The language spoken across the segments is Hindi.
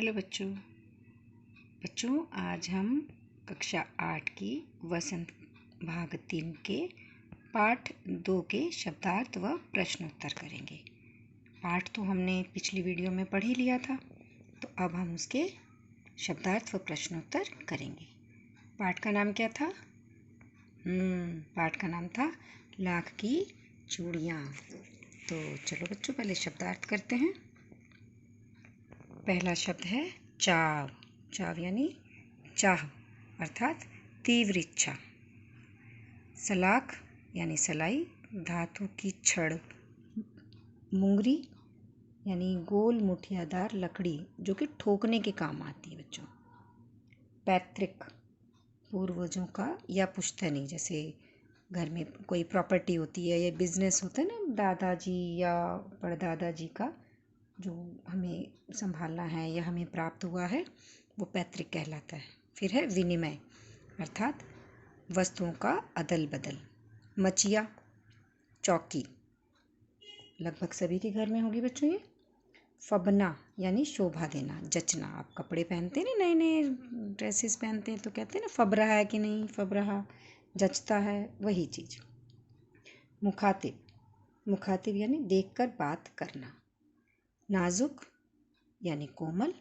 हेलो बच्चों। आज हम कक्षा 8 की वसंत भाग 3 के पाठ 2 के शब्दार्थ व प्रश्नोत्तर करेंगे। पाठ तो हमने पिछली वीडियो में पढ़ ही लिया था, तो अब हम उसके शब्दार्थ व प्रश्नोत्तर करेंगे। पाठ का नाम क्या था? पाठ का नाम था लाख की चूड़ियाँ। तो चलो बच्चों, पहले शब्दार्थ करते हैं। पहला शब्द है चाव। चाव यानी चाह अर्थात तीव्र इच्छा। सलाख यानी सलाई, धातु की छड़। मुंगरी यानी गोल मुठियादार लकड़ी जो कि ठोकने के काम आती है बच्चों। पैतृक पूर्वजों का या पुश्तैनी, जैसे घर में कोई प्रॉपर्टी होती है या बिजनेस होता है ना, दादाजी या परदादाजी का जो हमें संभालना है या हमें प्राप्त हुआ है, वो पैतृक कहलाता है। फिर है विनिमय अर्थात वस्तुओं का अदल बदल। मचिया, चौकी, लगभग सभी के घर में होगी बच्चों ये। फबना यानी शोभा देना, जचना। आप कपड़े पहनते हैं ना, नए नए ड्रेसेस पहनते हैं तो कहते हैं ना फब रहा है कि नहीं, फब रहा, जचता है, वही चीज़। मुखातिब, मुखातिब यानी देखकर बात करना। नाजुक यानी कोमल।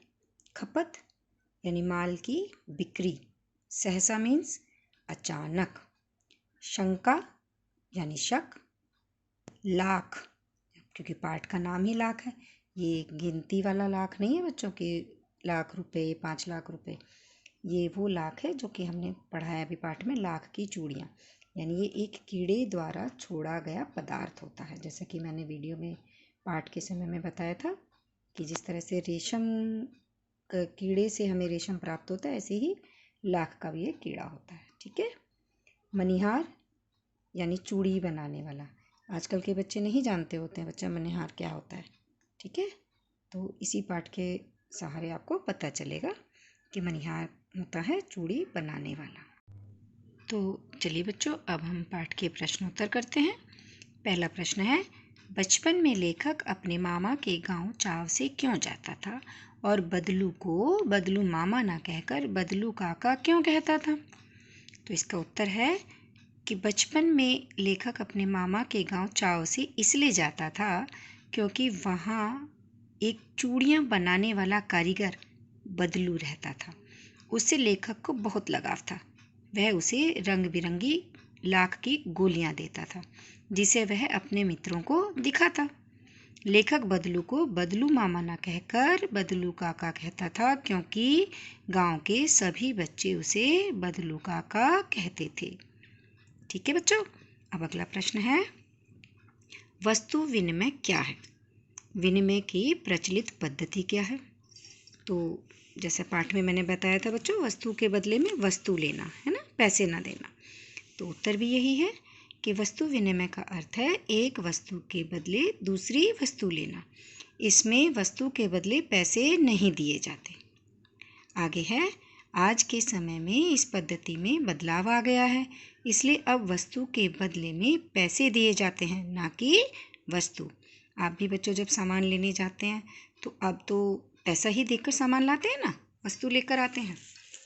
खपत यानी माल की बिक्री। सहसा मीन्स अचानक। शंका यानी शक। लाख, क्योंकि पाठ का नाम ही लाख है, ये गिनती वाला लाख नहीं है बच्चों के, लाख रुपए 5 लाख रुपए। ये वो लाख है जो कि हमने पढ़ा है अभी पाठ में, लाख की चूड़ियाँ। यानी ये एक कीड़े द्वारा छोड़ा गया पदार्थ होता है, जैसा कि मैंने वीडियो में पाठ के समय में बताया था कि जिस तरह से रेशम कीड़े से हमें रेशम प्राप्त होता है, ऐसे ही लाख का भी एक कीड़ा होता है। ठीक है। मनिहार यानी चूड़ी बनाने वाला। आजकल के बच्चे नहीं जानते होते हैं बच्चा मनिहार क्या होता है। ठीक है, तो इसी पाठ के सहारे आपको पता चलेगा कि मनिहार होता है चूड़ी बनाने वाला। तो चलिए बच्चों, अब हम पाठ के प्रश्नोत्तर करते हैं। पहला प्रश्न है, बचपन में लेखक अपने मामा के गांव चाव से क्यों जाता था और बदलू को बदलू मामा ना कहकर बदलू काका क्यों कहता था? तो इसका उत्तर है कि बचपन में लेखक अपने मामा के गांव चाव से इसलिए जाता था क्योंकि वहाँ एक चूड़ियाँ बनाने वाला कारीगर बदलू रहता था। उससे लेखक को बहुत लगाव था। वह उसे रंग बिरंगी लाख की गोलियां देता था जिसे वह अपने मित्रों को दिखाता। लेखक बदलू को बदलू मामा ना कहकर बदलू काका कहता था क्योंकि गांव के सभी बच्चे उसे बदलू काका कहते थे। ठीक है बच्चों, अब अगला प्रश्न है, वस्तु विनिमय क्या है? विनिमय की प्रचलित पद्धति क्या है? तो जैसे पाठ में मैंने बताया था बच्चों, वस्तु के बदले में वस्तु लेना है ना, पैसे ना देना। तो उत्तर भी यही है कि वस्तु विनिमय का अर्थ है एक वस्तु के बदले दूसरी वस्तु लेना। इसमें वस्तु के बदले पैसे नहीं दिए जाते। आगे है, आज के समय में इस पद्धति में बदलाव आ गया है, इसलिए अब वस्तु के बदले में पैसे दिए जाते हैं, ना कि वस्तु। आप भी बच्चों जब सामान लेने जाते हैं तो अब तो पैसा ही देकर सामान लाते हैं ना, वस्तु लेकर आते हैं।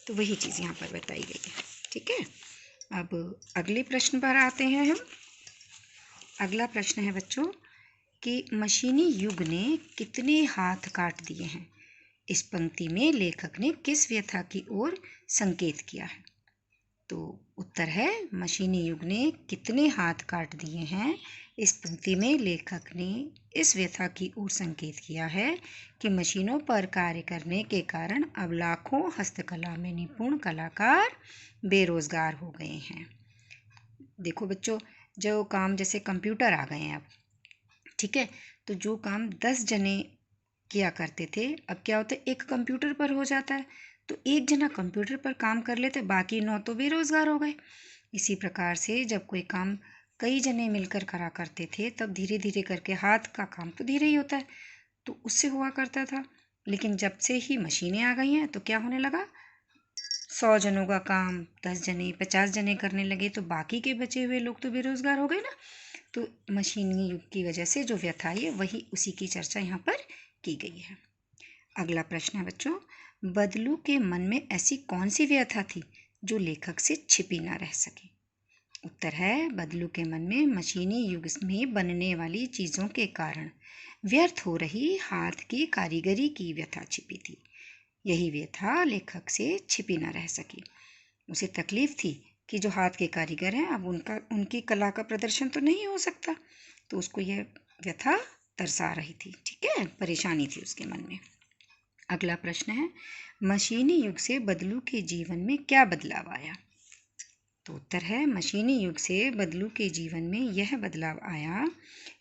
तो वही चीज़ यहाँ पर बताई गई है। ठीक है, अब अगले प्रश्न पर आते हैं हम। अगला प्रश्न है बच्चों कि मशीनी युग ने कितने हाथ काट दिए हैं? इस पंक्ति में लेखक ने किस व्यथा की ओर संकेत किया है? तो उत्तर है, मशीनी युग ने कितने हाथ काट दिए हैं। इस पंक्ति में लेखक ने इस व्यथा की ओर संकेत किया है कि मशीनों पर कार्य करने के कारण अब लाखों हस्तकला में निपुण कलाकार बेरोजगार हो गए हैं। देखो बच्चों, जो काम जैसे कंप्यूटर आ गए हैं अब, ठीक है, तो जो काम 10 जने किया करते थे, अब क्या होता है, एक कंप्यूटर पर हो जाता है। तो एक जना कंप्यूटर पर काम कर लेते, बाकी 9 तो बेरोजगार हो गए। इसी प्रकार से जब कोई काम कई जने मिलकर करा करते थे, तब धीरे धीरे करके हाथ का काम तो धीरे ही होता है, तो उससे हुआ करता था। लेकिन जब से ही मशीनें आ गई हैं तो क्या होने लगा, 100 जनों का काम 10 जने 50 जने करने लगे, तो बाकी के बचे हुए लोग तो बेरोजगार हो गए ना। तो मशीनी युग की वजह से जो व्यथा है वही उसी की चर्चा यहाँ पर की गई है। अगला प्रश्न है बच्चों, बदलू के मन में ऐसी कौन सी व्यथा थी जो लेखक से छिपी ना रह सके? उत्तर है, बदलू के मन में मशीनी युग में बनने वाली चीज़ों के कारण व्यर्थ हो रही हाथ की कारीगरी की व्यथा छिपी थी। यही व्यथा लेखक से छिपी ना रह सकी। उसे तकलीफ थी कि जो हाथ के कारीगर हैं अब उनकी कला का प्रदर्शन तो नहीं हो सकता, तो उसको यह व्यथा तरसा रही थी। ठीक है, परेशानी थी उसके मन में। अगला प्रश्न है, मशीनी युग से बदलू के जीवन में क्या बदलाव आया? तो उत्तर है, मशीनी युग से बदलू के जीवन में यह बदलाव आया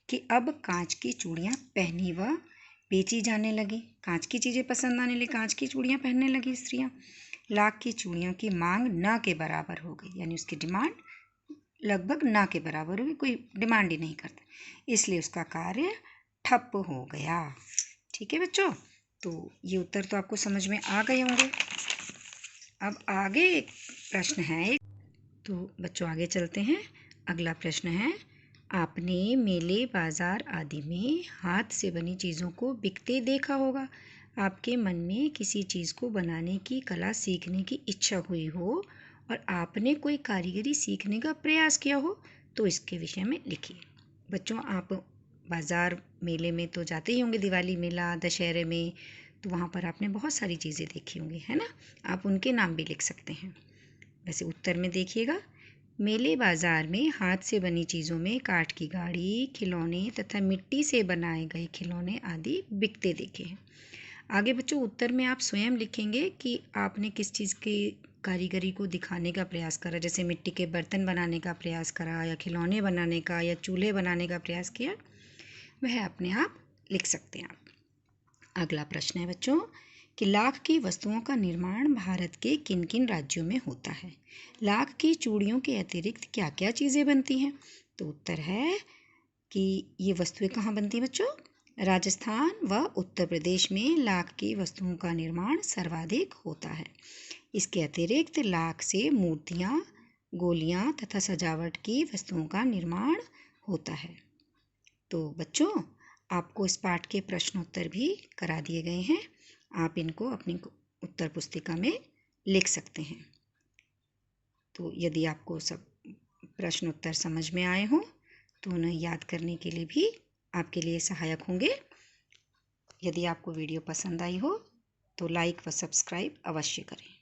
कि अब कांच की चूड़ियाँ पहनी व बेची जाने लगी। कांच की चीज़ें पसंद आने लगी, कांच की चूड़ियाँ पहनने लगी स्त्रियाँ। लाख की चूड़ियों की मांग न के बराबर हो गई, यानी उसकी डिमांड लगभग ना के बराबर हो गई, कोई डिमांड ही नहीं करता, इसलिए उसका कार्य ठप हो गया। ठीक है बच्चों, तो ये उत्तर तो आपको समझ में आ गए होंगे। अब आगे एक प्रश्न है, तो बच्चों आगे चलते हैं। अगला प्रश्न है, आपने मेले बाजार आदि में हाथ से बनी चीज़ों को बिकते देखा होगा। आपके मन में किसी चीज़ को बनाने की कला सीखने की इच्छा हुई हो और आपने कोई कारीगरी सीखने का प्रयास किया हो, तो इसके विषय में लिखिए। बच्चों, आप बाज़ार मेले में तो जाते ही होंगे, दिवाली मेला, दशहरे में, तो वहाँ पर आपने बहुत सारी चीज़ें देखी होंगी, है ना? आप उनके नाम भी लिख सकते हैं। वैसे उत्तर में देखिएगा, मेले बाजार में हाथ से बनी चीज़ों में काठ की गाड़ी, खिलौने तथा मिट्टी से बनाए गए खिलौने आदि बिकते देखे हैं। आगे बच्चों उत्तर में आप स्वयं लिखेंगे कि आपने किस चीज़ की कारीगरी को दिखाने का प्रयास करा, जैसे मिट्टी के बर्तन बनाने का प्रयास करा या खिलौने बनाने का या चूल्हे बनाने का प्रयास किया, वह अपने आप लिख सकते हैं आप। अगला प्रश्न है बच्चों कि लाख की वस्तुओं का निर्माण भारत के किन किन राज्यों में होता है? लाख की चूड़ियों के अतिरिक्त क्या क्या चीज़ें बनती हैं? तो उत्तर है कि ये वस्तुएं कहाँ बनती हैं बच्चों? राजस्थान व उत्तर प्रदेश में लाख की वस्तुओं का निर्माण सर्वाधिक होता है। इसके अतिरिक्त लाख से मूर्तियाँ, गोलियाँ तथा सजावट की वस्तुओं का निर्माण होता है। तो बच्चों, आपको इस पाठ के प्रश्नोत्तर भी करा दिए गए हैं, आप इनको अपनी उत्तर पुस्तिका में लिख सकते हैं। तो यदि आपको सब प्रश्न उत्तर समझ में आए हों तो उन्हें याद करने के लिए भी आपके लिए सहायक होंगे। यदि आपको वीडियो पसंद आई हो तो लाइक व सब्सक्राइब अवश्य करें।